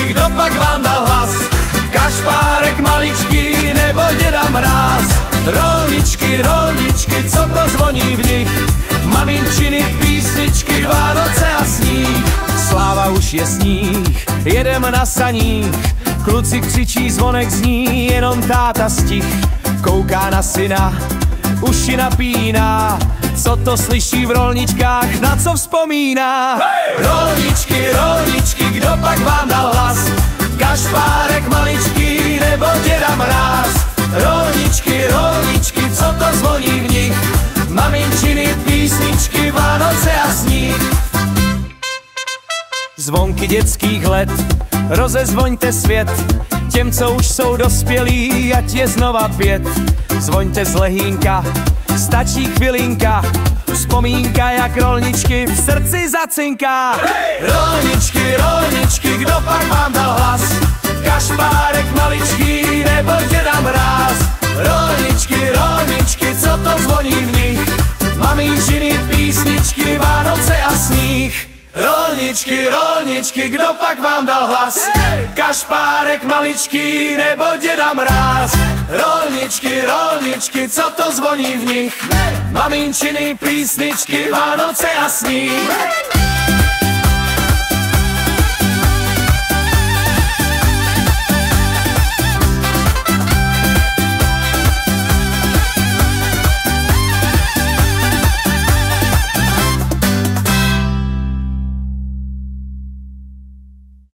kdo pak vám dal hlas? Kašpárek maličký nebo Děda Mráz? Rolničky, rolničky, co to zvoní v nich? Maminčiny písničky, Vánoce a sníh. Sláva už je sníh, jedem na saních. Kluci křičí, zvonek zní, jenom táta stih. Kouká na syna, uši napíná. Co to slyší v rolničkách, na co vzpomíná? Rolničky, rolničky, kdo pak vám dal hlas? Kašpárek maličký nebo Děda Mráz? Rolničky, rolničky, co to zvoní v nich? Maminčiny písničky, Vánoce a sníh. Zvonky dětských let, rozezvoňte svět těm, co už jsou dospělí, ať je znova 5. Zvoňte z lehínka, stačí chvilinka, vzpomínka jak rolničky v srdci zacinká. Rolničky, rolničky, kdo pak vám dal hlas? Kašpárek maličký nebo Děda Mráz? Rolničky, rolničky, co to zvoní v nich? Maminčiny písničky, Vánoce a sníh. Rolničky, rolničky, kdo pak vám dal hlas? Kašpárek maličký nebo Děda Mráz? Rolničky, rolničky, co to zvoní v nich? Maminčiny písničky, Vánoce a sníh.